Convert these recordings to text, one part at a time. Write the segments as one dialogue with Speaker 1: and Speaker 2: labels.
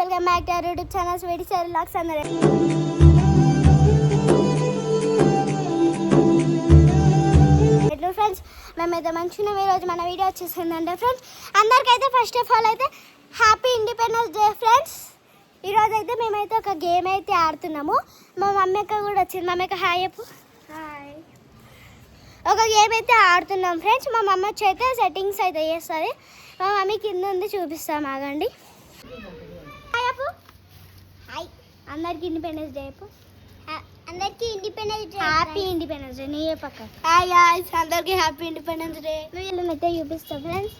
Speaker 1: Welcome back to our YouTube channel స్వీటీ లాక్స్ అందరూ ఎట్లా ఫ్రెండ్స్ మేమైతే మంచిగా ఈరోజు మన వీడియో వచ్చేసిందంటే ఫ్రెండ్స్ అందరికైతే ఫస్ట్ ఆఫ్ ఆల్ అయితే హ్యాపీ ఇండిపెండెన్స్ డే ఫ్రెండ్స్. ఈరోజు అయితే మేమైతే ఒక గేమ్ అయితే ఆడుతున్నాము. మా మమ్మీ అక్క కూడా వచ్చింది. మమ్మీ అక్క హాయ్ చెప్పు. హాయ్. ఒక గేమ్ అయితే ఆడుతున్నాం ఫ్రెండ్స్. మా మమ్మీ వచ్చి అయితే సెట్టింగ్స్ అయితే చేస్తుంది. మా మమ్మీ కింద ఉంది చూపిస్తాం ఆగండి. హాయ్ చెప్పు. హాయ్. అందరికీ ఇండిపెండెన్స్ డే చెప్పు. అందరికీ independence day. Happy Independence day. నీ పక్క హాయ్ గాయ్స్ అందరికీ హ్యాపీ ఇండిపెండెన్స్ డే. వీళ్ళనైతే చూపిస్తాం ఫ్రెండ్స్.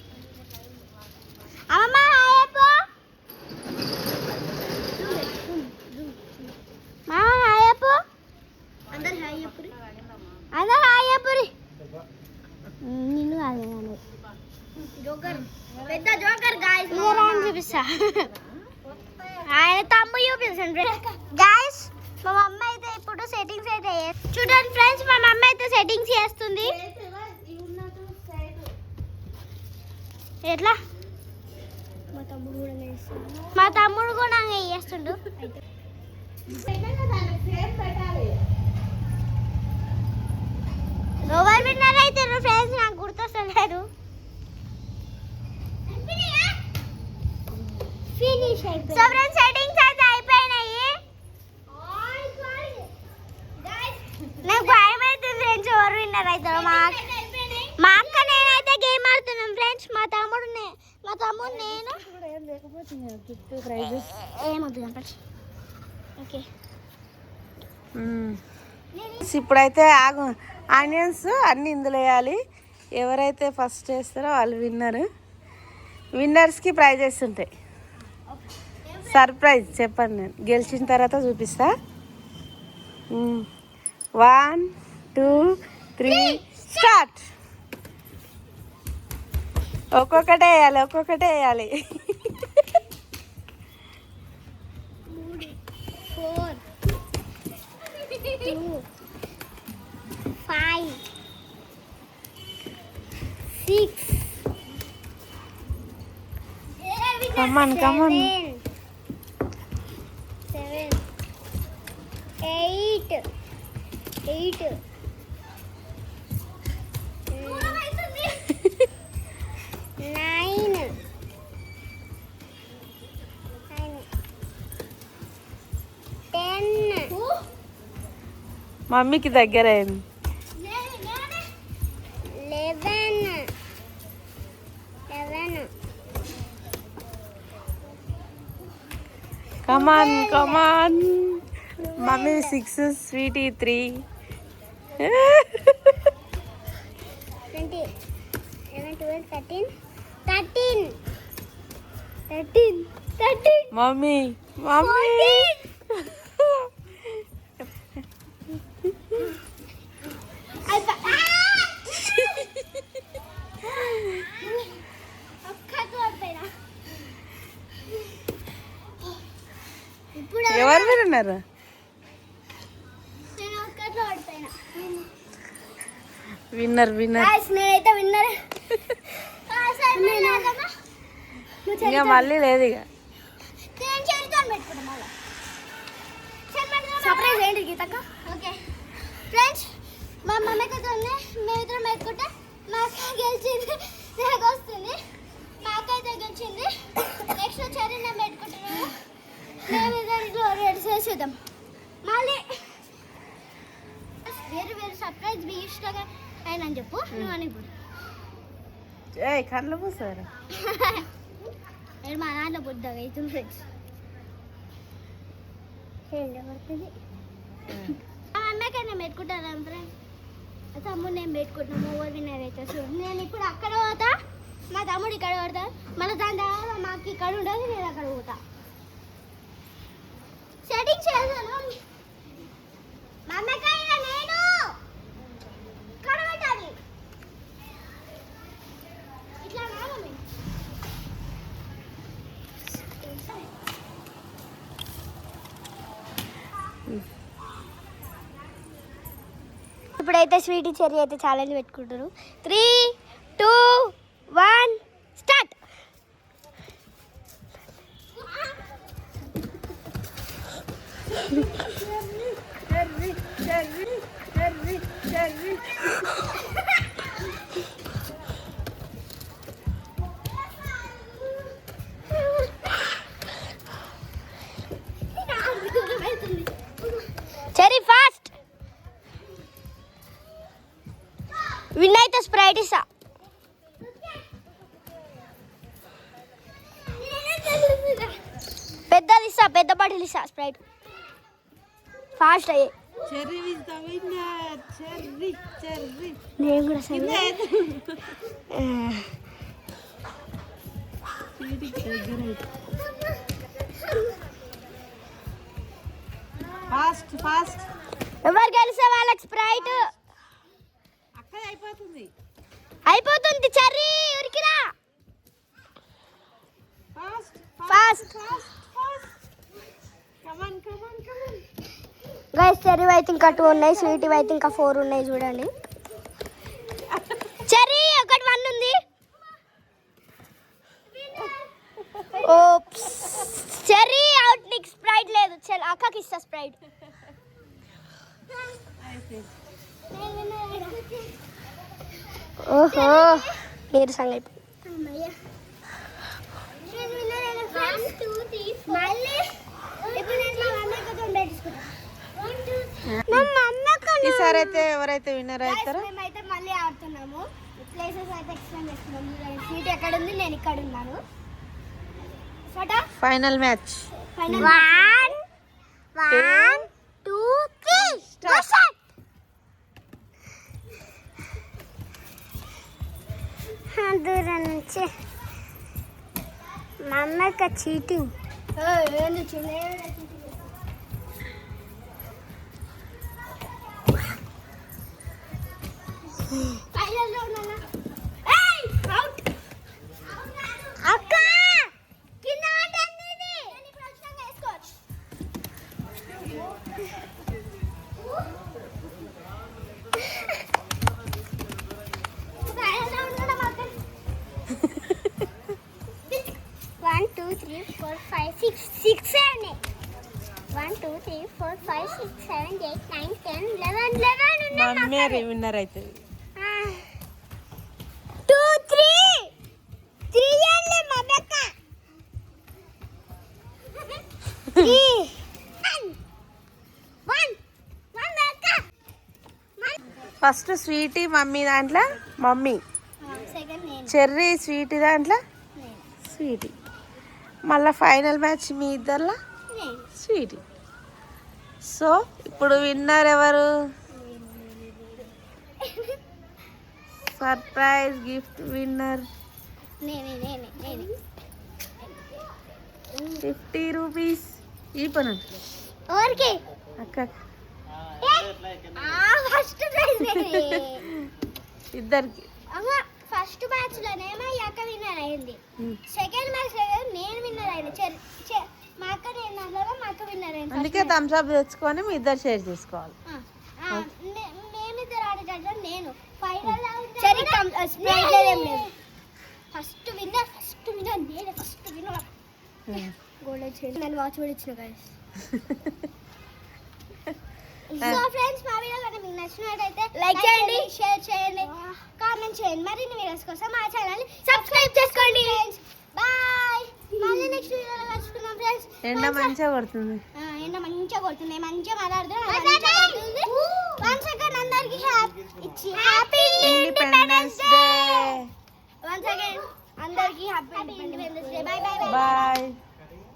Speaker 1: అమ్మమ్మ హాయ్ చెప్పు. మా హాయ్ చెప్పు. అందరు హాయ్ చెప్పు. అందరు హాయ్ చెప్పురి. నిన్ను కాదు జోకర్ పెద్ద జోకర్ గాయ్స్ అని చూపిస్తా. ఆయన తమ్ము చూపిస్తాను గాయ్స్. మా మమ్మీ అయితే ఇప్పుడు సెట్టింగ్స్ అయితే చూడండి ఫ్రెండ్స్. మా మమ్మీ అయితే సెట్టింగ్స్ చేస్తుంది. ఎట్లా మా తమ్ముడు కూడా చేస్తుండు. ఎవరు విన్నర్ అయితే ఫ్రెండ్స్ నాకు గుర్తొస్తలేదు. సో ఫ్రెండ్స్ సెట్టింగ్స్ అయితే అయిపోయినాయి. నాకు భయం అవుతుంది ఫ్రెండ్స్ ఎవరు విన్నర్ అవుతారు. మా అక్క నేనైతే గేమ్ ఆడుతున్నాం ఫ్రెండ్స్. మా తమ్ముడు నేను ఏమవుతుంది ఓకే.
Speaker 2: ఇప్పుడైతే ఆగు ఆనియన్స్ అన్నీ ఇందులో వేయాలి. ఎవరైతే ఫస్ట్ చేస్తారో వాళ్ళు విన్నర్స్కి ప్రైజెస్ ఉంటాయి. సర్ప్రైజ్ చెప్పండి, నేను గెలిచిన తర్వాత చూపిస్తా. 1 2 3 స్టార్ట్. ఒక్కొక్కటే వేయాలి.
Speaker 1: 4 2 5 6
Speaker 2: Come on.
Speaker 1: 7 8 9 10
Speaker 2: మమ్మీకి దగ్గర అయింది.
Speaker 1: 11
Speaker 2: కమాన్. మమ్మీ 6 స్వీటీ 3
Speaker 1: 20 11 12 13
Speaker 2: మమ్మీ ఎవరు విన్నారు? విన్నర్
Speaker 1: నేనైతే విన్నర్.
Speaker 2: ఇక మళ్ళీ లేదు. ఇక
Speaker 1: సర్ప్రైజ్ ఏంటి గీతక్క? ఓకే ఫ్రెండ్స్ మా మమ్మీతో మేమిద్దరం పెట్టుకుంటే మా అక్క గెలిచింది. నాకు వస్తుంది. మా అక్క అయితే గెలిచింది. నెక్స్ట్ వచ్చారి నేను పెట్టుకుంటున్నాను. మేమిద్దరు రెడీ చేసేద్దాం. మళ్ళీ వేరే సర్ప్రైజ్ మీ ఇష్టంగా అయినా చెప్పు. నువ్వు అని ఇప్పుడు
Speaker 2: కళ్ళు పూసారు.
Speaker 1: మా నాన్న బుద్ధగా అవుతుంది ఫ్రెండ్స్. పడుతుంది మా అమ్మకైనా పెట్టుకుంటాను ఫ్రెండ్స్. తమ్ముడు నేను పెట్టుకుంటున్నాము. ఓవర్ విన్నర్ అయితే చూడు. నేను ఇప్పుడు అక్కడ పోతా, మా తమ్ముడు ఇక్కడ పడతాడు. మళ్ళీ దాని తర్వాత మాకు ఇక్కడ ఉండదు. నేను అక్కడ పోతా. సెట్టింగ్ చేస్తాను. మా అమ్మకైనా నేను ఇక్కడ పెట్టాలి. ఇట్లా నాన్న ఇప్పుడైతే స్వీటీ చెర్రీ అయితే ఛాలెంజ్ పెట్టుకుంటారు. 3 2 1 స్టార్ట్. చెరీ ఫాస్ట్ విన్ అయితే స్ప్రైట్ ఇస్తా. పెద్దది ఇస్తా, పెద్ద బాటిల్ ఇస్తా స్ప్రైట్. ఫాస్ట్ అయ్యే నేను కూడా సరే.
Speaker 2: ఫాస్ట్ ఫాస్ట్
Speaker 1: ఎవరు గెలిస్తే వాళ్ళకి స్ప్రైట్.
Speaker 2: అక్క అయిపోతుంది
Speaker 1: అయిపోతుంది చెర్రీ ఉరికిరా.
Speaker 2: ఫాస్ట్
Speaker 1: ఫాస్ట్
Speaker 2: కమాన్ కమాన్ కమాన్.
Speaker 1: గైస్ చెర్రీ అయితే ఇంకా 2 ఉన్నాయి, స్వీట్ అయితే ఇంకా 4 ఉన్నాయి చూడండి. చెర్రీ ఒకటి 1 ఉంది. ఓప్స్ చెర్రీ అవుట్, నీకు స్ప్రైట్ లేదు. చల్ అక్కకి ఇస్తా స్ప్రైట్. ఓహో మీరు సంగతి
Speaker 2: ఈసారి అయితే ఎవరైతే విన్నర్ అవుతారో
Speaker 1: మేమైతే మళ్ళీ ఆడుతున్నాము. ప్లేసెస్ అయితే ఎక్స్ప్లెయిన్ చేస్తున్నాము. సీట్ ఎక్కడ ఉంది, నేను ఇక్కడ ఉన్నాను.
Speaker 2: Final match.
Speaker 1: 1 2 3 దూరం నుంచి మా అమ్మకి చీటింగ్. అక్క కింద One, two, three, 4, 5, 6, 6, 7, 8. 1, 2, 3, 4, 5, 6, 7, 8, 9, 10, 11, 11.
Speaker 2: Mummy winner అవుతుంది.
Speaker 1: 2, 3. 3 అంటే మమ్మక్క. 3. 1.
Speaker 2: ఫస్ట్ స్వీటీ మమ్మీ దాంట్లో మమ్మీ,
Speaker 1: సెకండ్ నేను.
Speaker 2: చెర్రీ స్వీటీ దాంట్లో స్వీటీ, మళ్ళీ ఫైనల్ మ్యాచ్ మీ ఇద్దర్లా స్వీటీ. సో ఇప్పుడు విన్నర్ ఎవరు? సర్ప్రైజ్ గిఫ్ట్ విన్నర్
Speaker 1: నేనే
Speaker 2: 50 రూపీస్. ఈ పని
Speaker 1: ఓర్కి
Speaker 2: అక్క
Speaker 1: ఫస్ట్ ప్రైజ్
Speaker 2: ఇద్దరికి.
Speaker 1: ఫస్ట్ మ్యాచ్ లోనేమో ఈ అక్క విన్నర్ అయింది. సెకండ్ మ్యాచ్ లో నేను విన్నర్ అయినా. మా అక్క నేను దాంట్లో మా అక్క విన్నర్ అయింది.
Speaker 2: అందుకే థమ్స్ అప్ తెచ్చుకొని మీ ఇద్దరు షేర్ చేసుకోవాలి.
Speaker 1: మేమిద్దరు ఆడేటట్టు నేను ఫైనల్ స్ప్రైట్ లేదు. ఫస్ట్ విన్నర్ నేనే. ఫస్ట్ విన్నర్ గోల్డ్ చేసి నేను వాచ్ కూడా ఇచ్చిన గైస్. సో ఫ్రెండ్స్ మా వీడియో కనుక మీకు నచ్చినట్లయితే లైక్ చేయండి, షేర్ చేయండి, కామెంట్ చేయండి. మరిన్ని వీడియోస్ కోసం మా ఛానల్ సబ్స్క్రైబ్ చేసుకోండి ఫ్రెండ్స్. బాయ్. మళ్ళీ నెక్స్ట్ వీడియోలో కలుసుకుందాం ఫ్రెండ్స్.
Speaker 2: ఎండ మంచిగా కొడుతుంది.
Speaker 1: ఎండ మంచిగా కొడుతుంది. మంచిగా మాట్లాడుతున్నాం. 1 సెకండ్ అందరికి హ్యాపీ ఇండిపెండెన్స్ డే. 1 సెకండ్ అందరికి happy Independence Day. Bye bye
Speaker 2: bye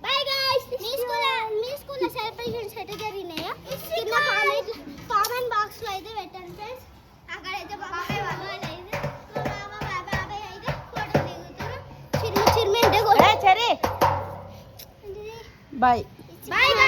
Speaker 1: bye guys. మీ స్కూల్లో సెలబ్రేషన్స్ ఎట్లా జరిగినాయో కింద కామెంట్ బాక్స్ లో అయితే పెట్టండి ఫ్రెండ్స్. అక్కడైతే బాబాయ్ వాళ్ళు అయితే మా బాబాయ్ అయితే ఫోటో దిగుతారు. చిర్మి అంటే
Speaker 2: బాయ్
Speaker 1: బాయ్.